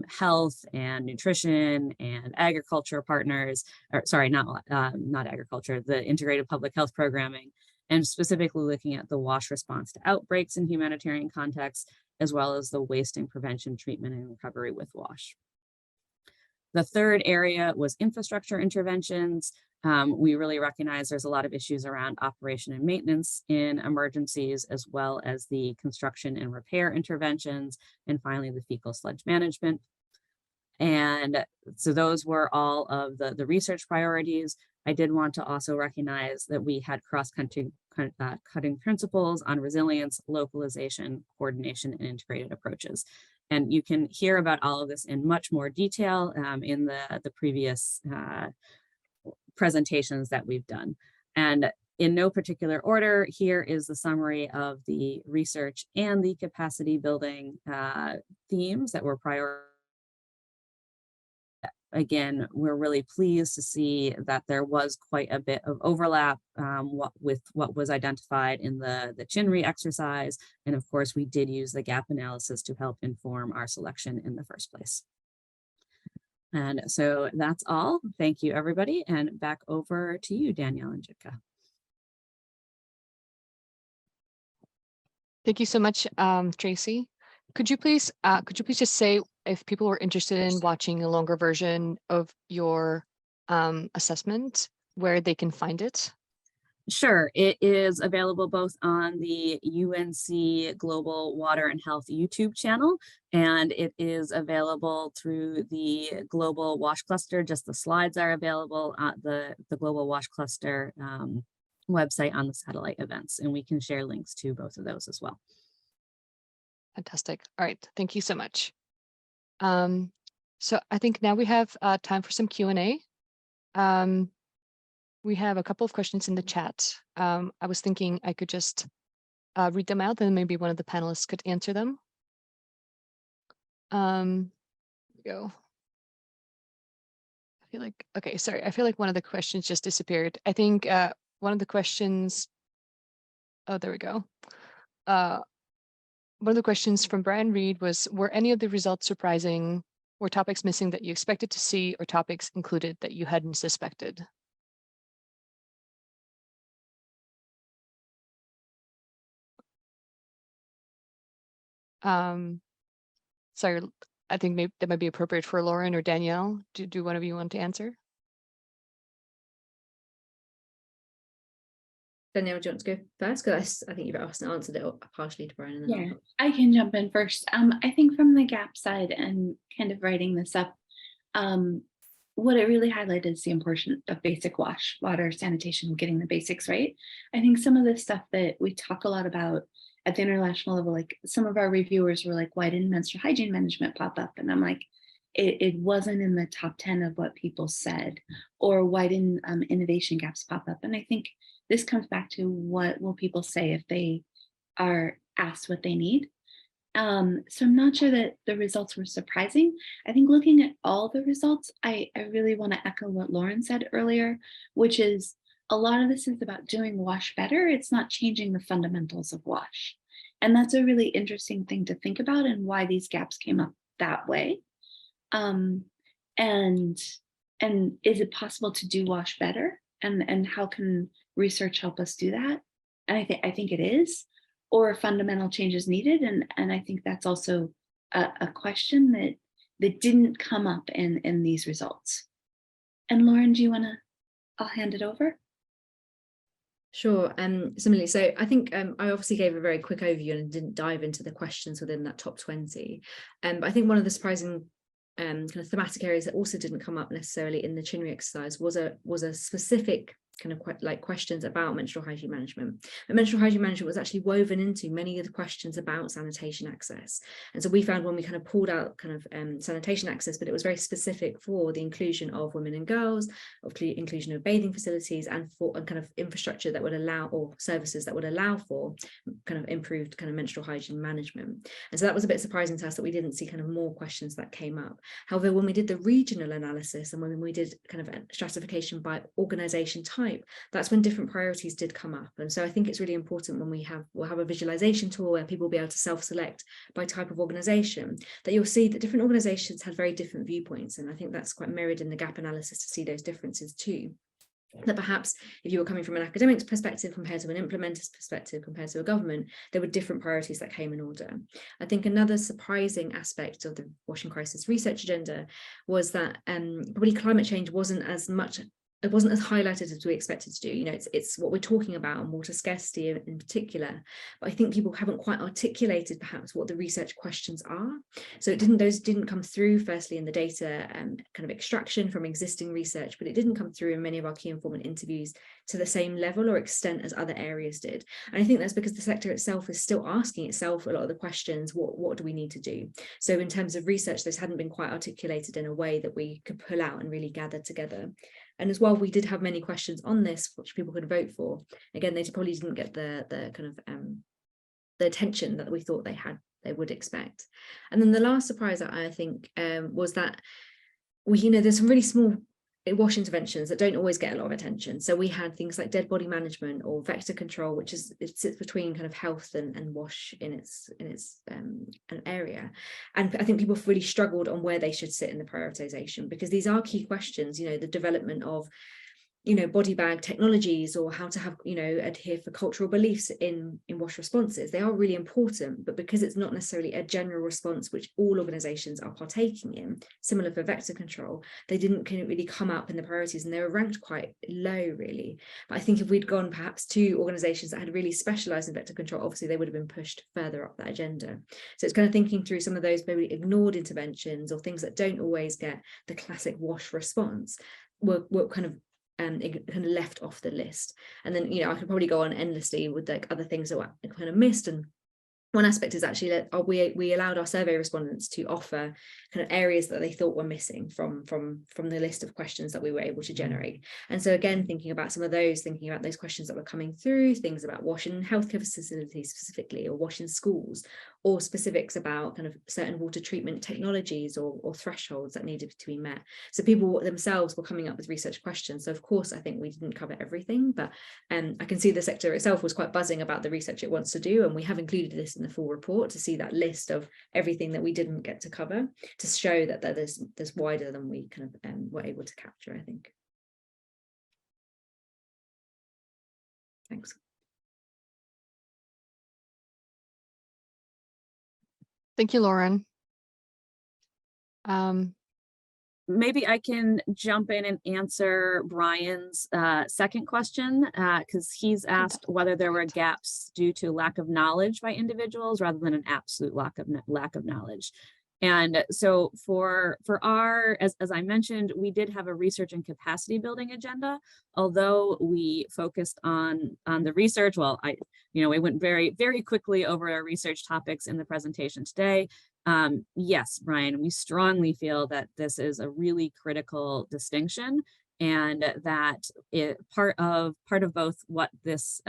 health and nutrition and agriculture partners, or sorry, not agriculture, the integrated public health programming, and specifically looking at the WASH response to outbreaks in humanitarian contexts, as well as the wasting prevention, treatment, and recovery with WASH. The third area was infrastructure interventions. We really recognize there's a lot of issues around operation and maintenance in emergencies, as well as the construction and repair interventions, and finally the fecal sludge management. And so those were all of the research priorities. I did want to also recognize that we had cross-cutting principles on resilience, localization, coordination, and integrated approaches. And you can hear about all of this in much more detail in the previous presentations that we've done. And in no particular order, here is the summary of the research and the capacity building themes that were prioritized. Again, we're really pleased to see that there was quite a bit of overlap with what was identified in the CHINRI exercise. And of course, we did use the gap analysis to help inform our selection in the first place. And so that's all. Thank you, everybody. And back over to you, Danielle and Jitka. Thank you so much, Tracy. Could you please just say if people were interested in watching a longer version of your assessment, where they can find it? Sure, it is available both on the UNC Global Water and Health YouTube channel, and it is available through the Global WASH Cluster. Just the slides are available at the Global WASH Cluster website on the satellite events, and we can share links to both of those as well. Fantastic. All right, thank you so much. So I think now we have time for some Q&A. We have a couple of questions in the chat. I was thinking I could just read them out, then maybe one of the panelists could answer them. Here we go. I feel like, okay, sorry. I feel like one of the questions just disappeared. I think one of the questions, oh, there we go. One of the questions from Brian Reed was, were any of the results surprising? Were topics missing that you expected to see, or topics included that you hadn't suspected? Sorry, I think maybe that might be appropriate for Lauren or Danielle. Do one of you want to answer? Danielle, do you want to go first? Because I think you've answered it partially to Brian. And then yeah, I can jump in first. I think from the gap side and kind of writing this up, what it really highlighted is the importance of basic wash, water, sanitation, getting the basics right. I think some of the stuff that we talk a lot about at the international level, like some of our reviewers were like, why didn't menstrual hygiene management pop up? And I'm like, it wasn't in the top 10 of what people said, or why didn't innovation gaps pop up? And I think this comes back to what will people say if they are asked what they need. So I'm not sure that the results were surprising. I think looking at all the results, I really want to echo what Lauren said earlier, which is a lot of this is about doing WASH better. It's not changing the fundamentals of WASH. And that's a really interesting thing to think about, and why these gaps came up that way. And is it possible to do WASH better? And how can research help us do that? And I think it is, or fundamental changes needed. And I think that's also a question that didn't come up in these results. And Lauren, do you want to, I'll hand it over. Sure. Similarly, so I think I obviously gave a very quick overview and didn't dive into the questions within that top 20. But I think one of the surprising kind of thematic areas that also didn't come up necessarily in the CHINRI exercise was a specific kind of like questions about menstrual hygiene management. And menstrual hygiene management was actually woven into many of the questions about sanitation access. And so we found when we kind of pulled out kind of sanitation access, but it was very specific for the inclusion of women and girls, of inclusion of bathing facilities, and for a kind of infrastructure that would allow, or services that would allow for kind of improved kind of menstrual hygiene management. And so that was a bit surprising to us that we didn't see kind of more questions that came up. However, when we did the regional analysis and when we did kind of stratification by organization type, that's when different priorities did come up. And so I think it's really important when we'll have a visualization tool where people will be able to self-select by type of organization, that you'll see that different organizations had very different viewpoints. And I think that's quite mirrored in the gap analysis to see those differences too. that perhaps if you were coming from an academic's perspective compared to an implementer's perspective compared to a government, there were different priorities that came in order. I think another surprising aspect of the washing crisis research agenda was that probably climate change wasn't as highlighted as we expected to do. You know, it's what we're talking about, and water scarcity in particular. But I think people haven't quite articulated perhaps what the research questions are. So those didn't come through firstly in the data kind of extraction from existing research, but it didn't come through in many of our key informant interviews to the same level or extent as other areas did. And I think that's because the sector itself is still asking itself a lot of the questions, what do we need to do? So in terms of research, this hadn't been quite articulated in a way that we could pull out and really gather together. And as well, we did have many questions on this, which people could vote for. Again, they probably didn't get the kind of the attention that we thought they would expect. And then the last surprise that I think was that there's some really small wash interventions that don't always get a lot of attention. So we had things like dead body management or vector control, which it sits between kind of health and wash in its an area. And I think people really struggled on where they should sit in the prioritization, because these are key questions, the development of body bag technologies, or how to have, adhere for cultural beliefs in wash responses. They are really important, but because it's not necessarily a general response which all organizations are partaking in, similar for vector control, they didn't really come up in the priorities, and they were ranked quite low really. But I think if we'd gone perhaps to organizations that had really specialized in vector control, obviously they would have been pushed further up that agenda. So it's kind of thinking through some of those maybe ignored interventions, or things that don't always get the classic wash response, were kind of left off the list. And then I could probably go on endlessly with like other things that were kind of missed. And one aspect is actually that we allowed our survey respondents to offer kind of areas that they thought were missing from the list of questions that we were able to generate. And so again, thinking about those questions that were coming through, things about washing healthcare facilities specifically, or washing schools, or specifics about kind of certain water treatment technologies or thresholds that needed to be met. So people themselves were coming up with research questions. So of course, I think we didn't cover everything, but I can see the sector itself was quite buzzing about the research it wants to do. And we have included this in the full report to see that list of everything that we didn't get to cover, to show that there's wider than we kind of were able to capture, I think. Thanks. Thank you, Lauren. Maybe I can jump in and answer Brian's second question, because he's asked whether there were gaps due to lack of knowledge by individuals rather than an absolute lack of knowledge. And so for our, as I mentioned, we did have a research and capacity building agenda. Although we focused on the research, well, we went very, very quickly over our research topics in the presentation today. Yes, Brian, we strongly feel that this is a really critical distinction, and that part of both what this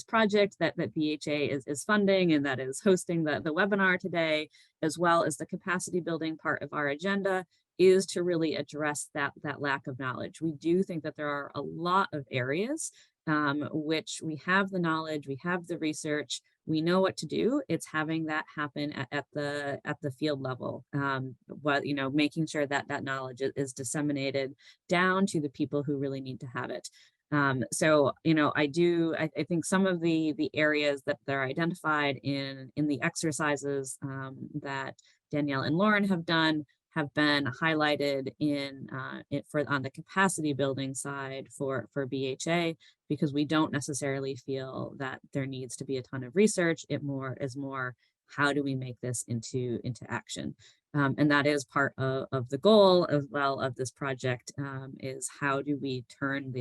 project that BHA is funding, and that is hosting the webinar today, as well as the capacity building part of our agenda, is to really address that lack of knowledge. We do think that there are a lot of areas which we have the knowledge, we have the research, we know what to do. It's having that happen at the field level, making sure that knowledge is disseminated down to the people who really need to have it. So I think some of the areas that they're identified in the exercises that Danielle and Lauren have done have been highlighted on the capacity building side for BHA, because we don't necessarily feel that there needs to be a ton of research. It is more how do we make this into action? And that is part of the goal as well of this project, is how do we turn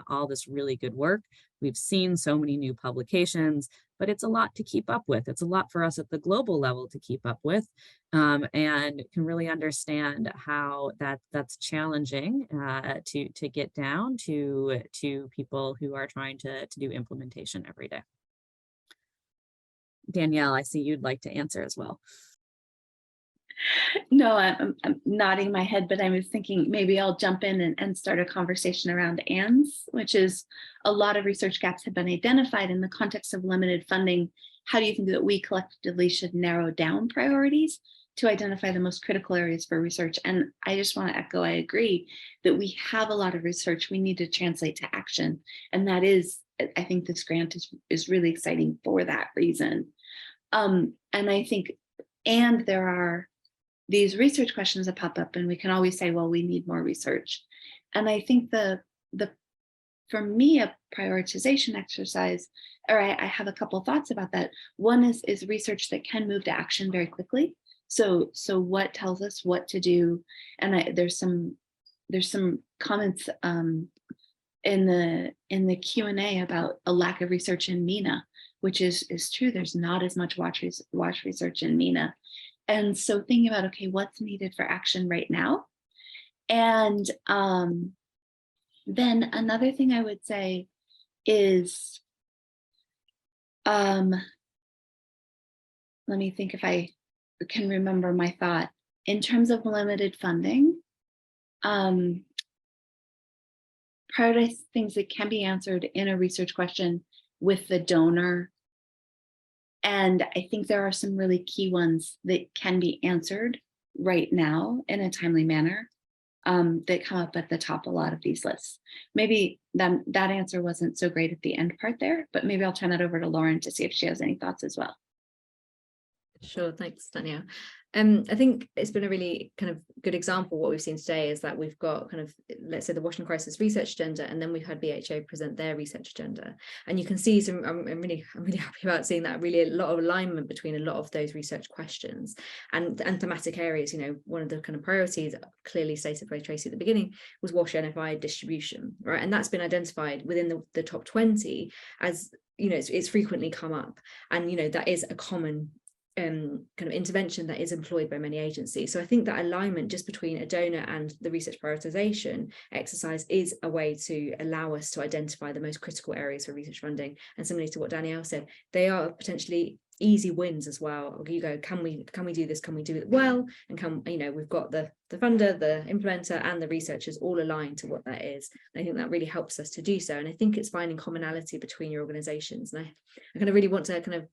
all this really good work. We've seen so many new publications, but it's a lot to keep up with. It's a lot for us at the global level to keep up with, and can really understand how that's challenging to get down to people who are trying to do implementation every day. Danielle, I see you'd like to answer as well. No, I'm nodding my head, but I was thinking maybe I'll jump in and start a conversation around ANDS, which is a lot of research gaps have been identified in the context of limited funding. How do you think that we collectively should narrow down priorities to identify the most critical areas for research. And I just want to echo, I agree that we have a lot of research we need to translate to action. And that is, I think this grant is really exciting for that reason. And I think, and there are these research questions that pop up and we can always say, well, we need more research. And I think for me, a prioritization exercise, or I have a couple thoughts about that. One is research that can move to action very quickly. So what tells us what to do? And there's some comments in the Q&A about a lack of research in MENA, which is true. There's not as much WASH research in MENA. And so thinking about, okay, what's needed for action right now? And then another thing I would say is, let me think if I can remember my thought. In terms of limited funding, prioritize things that can be answered in a research question with the donor. And I think there are some really key ones that can be answered right now in a timely manner that come up at the top of a lot of these lists. Maybe that answer wasn't so great at the end part there, but maybe I'll turn that over to Lauren to see if she has any thoughts as well. Sure, thanks, Danielle. I think it's been a really kind of good example. What we've seen today is that we've got kind of, let's say, the WASH and Crisis research agenda, and then we've had BHA present their research agenda. And you can see some, I'm really happy about seeing that, really a lot of alignment between a lot of those research questions and thematic areas. You know, one of the kind of priorities clearly stated by Tracy at the beginning was WASH NFI distribution, right? And that's been identified within the top 20 as, you know, it's frequently come up. And, you know, that is a common kind of intervention that is employed by many agencies. So I think that alignment just between a donor and the research prioritization exercise is a way to allow us to identify the most critical areas for research funding. And similarly to what Danielle said, they are potentially easy wins as well. You go, can we do this? Can we do it well? And can, you know, we've got the funder, the implementer, and the researchers all aligned to what that is. And I think that really helps us to do so. And I think it's finding commonality between your organizations. And I kind of really want to kind of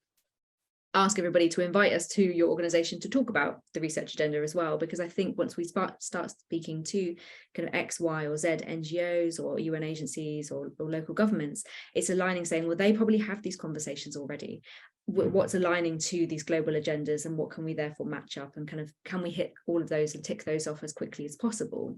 ask everybody to invite us to your organization to talk about the research agenda as well, because I think once we start speaking to kind of X, Y, or Z NGOs or UN agencies or local governments, it's aligning, saying, well, they probably have these conversations already. What's aligning to these global agendas, and what can we therefore match up, and kind of can we hit all of those and tick those off as quickly as possible,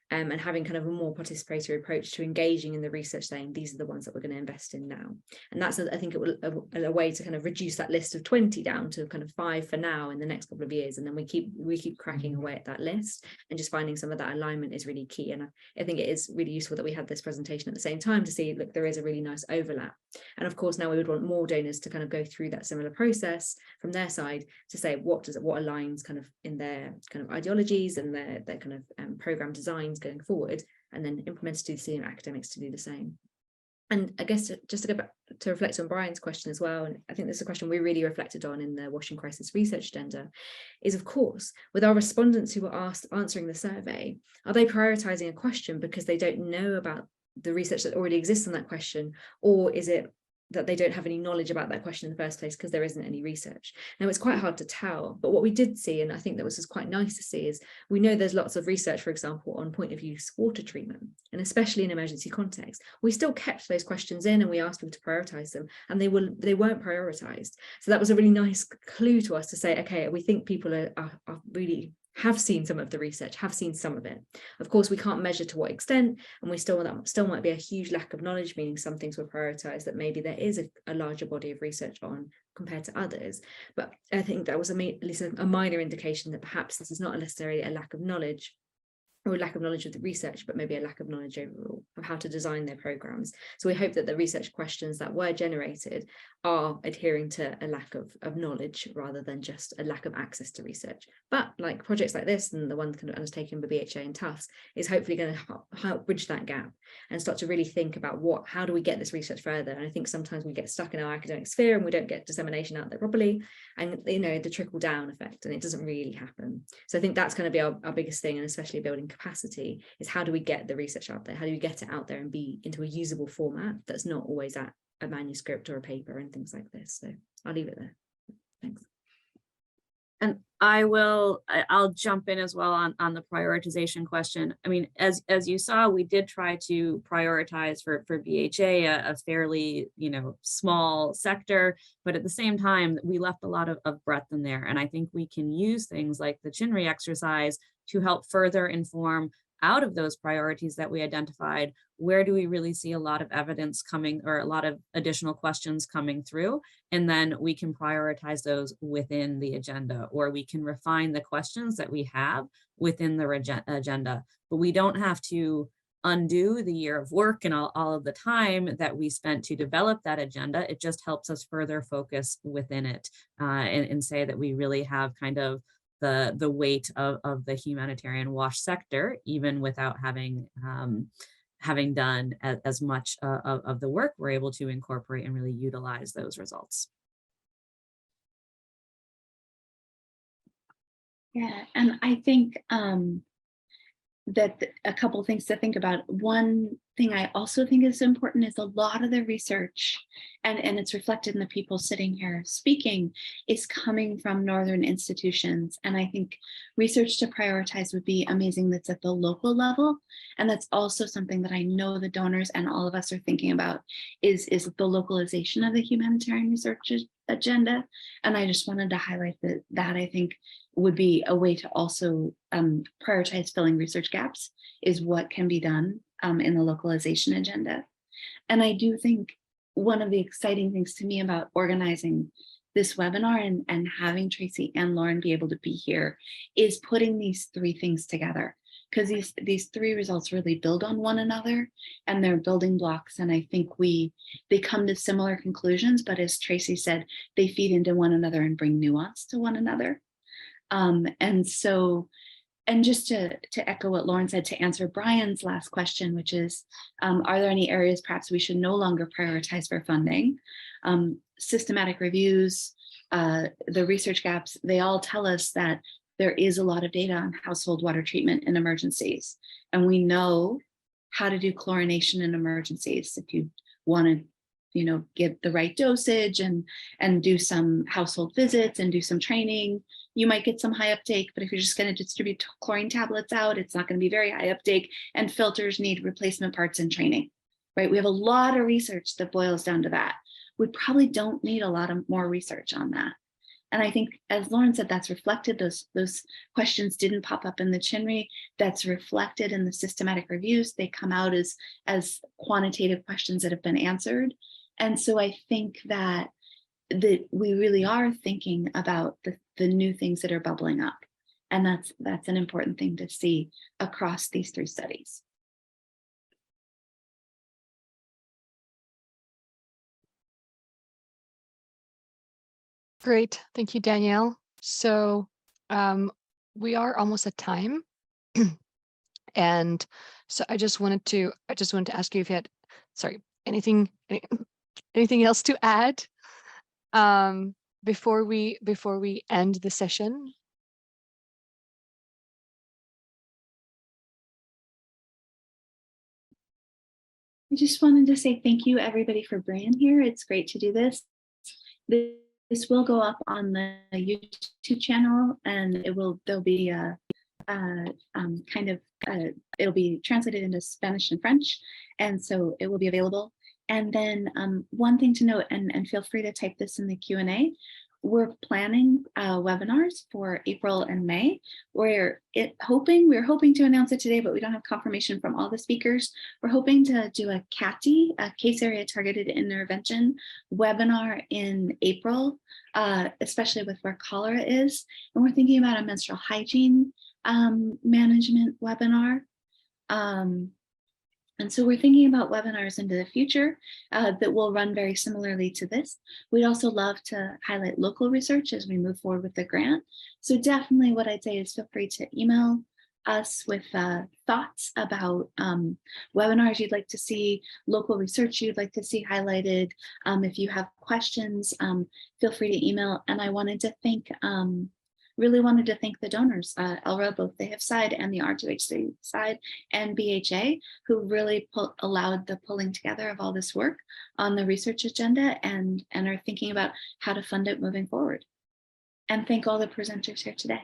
and having kind of a more participatory approach to engaging in the research, saying these are the ones that we're going to invest in now. And that's, I think, it will a way to kind of reduce that list of 20 down to kind of 5 for now in the next couple of years, and then we keep cracking away at that list, and just finding some of that alignment is really key. And I think it is really useful that we had this presentation at the same time to see, look, there is a really nice overlap. And of course now we would want more donors to kind of go through that similar process from their side to say what aligns kind of in their kind of ideologies and their kind of program designs going forward, and then implement to do the same, academics to do the same. And I guess just to go back to reflect on Brian's question as well, and I think this is a question we really reflected on in the WASH and Crisis research agenda, is of course, with our respondents who were answering the survey, are they prioritizing a question because they don't know about the research that already exists on that question, or is it that they don't have any knowledge about that question in the first place because there isn't any research? Now, it's quite hard to tell, but what we did see, and I think that was just quite nice to see, is we know there's lots of research, for example, on point of use water treatment, and especially in emergency context. We still kept those questions in and we asked people to prioritize them, and they weren't prioritized. So that was a really nice clue to us to say, okay, we think people are really have seen some of the research, have seen some of it. Of course, we can't measure to what extent, and that still might be a huge lack of knowledge, meaning some things were prioritized that maybe there is a larger body of research on compared to others. But I think that was at least a minor indication that perhaps this is not necessarily a lack of knowledge or a lack of knowledge of the research, but maybe a lack of knowledge overall of how to design their programs. So we hope that the research questions that were generated are adhering to a lack of knowledge rather than just a lack of access to research. But like projects like this and the one kind of undertaken by BHA and Tufts is hopefully going to help bridge that gap and start to really think about how do we get this research further. And I think sometimes we get stuck in our academic sphere and we don't get dissemination out there properly, and you know, the trickle down effect, and it doesn't really happen. So I think that's going to be our biggest thing, and especially building capacity, is how do we get the research out there? How do we get it out there and be into a usable format that's not always at a manuscript or a paper and things like this? So I'll leave it there. Thanks. And I'll jump in as well on the prioritization question. I mean, as you saw, we did try to prioritize for BHA, a fairly, small sector, but at the same time, we left a lot of breadth in there. And I think we can use things like the Chinri exercise to help further inform out of those priorities that we identified, where do we really see a lot of evidence coming or a lot of additional questions coming through? And then we can prioritize those within the agenda, or we can refine the questions that we have within the agenda. But we don't have to undo the year of work and all of the time that we spent to develop that agenda. It just helps us further focus within it and say that we really have kind of the weight of the humanitarian WASH sector, even without having done as much of the work, we're able to incorporate and really utilize those results. Yeah, and I think that a couple of things to think about. One thing I also think is important is a lot of the research, and it's reflected in the people sitting here speaking, is coming from Northern institutions. And I think research to prioritize would be amazing that's at the local level. And that's also something that I know the donors and all of us are thinking about is the localization of the humanitarian research agenda. And I just wanted to highlight that I think would be a way to also prioritize filling research gaps is what can be done in the localization agenda. And I do think one of the exciting things to me about organizing this webinar and having Tracy and Lauren be able to be here is putting these three things together, because these three results really build on one another and they're building blocks. And I think they come to similar conclusions, but as Tracy said, they feed into one another and bring nuance to one another. And just to echo what Lauren said, to answer Brian's last question, which is, are there any areas perhaps we should no longer prioritize for funding? Systematic reviews, the research gaps, they all tell us that there is a lot of data on household water treatment in emergencies. And we know how to do chlorination in emergencies. If you want to get the right dosage and do some household visits and do some training, you might get some high uptake, but if you're just going to distribute chlorine tablets out, it's not going to be very high uptake, and filters need replacement parts and training, right? We have a lot of research that boils down to that. We probably don't need a lot of more research on that. And I think, as Lauren said, that's reflected. Those questions didn't pop up in the Chinri. That's reflected in the systematic reviews. They come out as quantitative questions that have been answered. And so I think that we really are thinking about the new things that are bubbling up. And that's an important thing to see across these three studies. Great, thank you, Danielle. So we are almost at time. And so I just wanted to ask you if you had, anything else to add before we end the session? I just wanted to say thank you, everybody, for being here. It's great to do this. This will go up on the YouTube channel, and there'll be it'll be translated into Spanish and French, and so it will be available. And then one thing to note, and feel free to type this in the Q&A, we're planning webinars for April and May. We're hoping to announce it today, but we don't have confirmation from all the speakers. We're hoping to do a CATI, a case area targeted intervention webinar in April, especially with where cholera is. And we're thinking about a menstrual hygiene management webinar. And so we're thinking about webinars into the future that will run very similarly to this. We'd also love to highlight local research as we move forward with the grant. So definitely what I'd say is feel free to email us with thoughts about webinars you'd like to see, local research you'd like to see highlighted. If you have questions, feel free to email. And I wanted to thank really wanted to thank the donors, ELRA, both the HIF side and the R2HC side, and BHA, who really allowed the pulling together of all this work on the research agenda and are thinking about how to fund it moving forward. and thank all the presenters here today.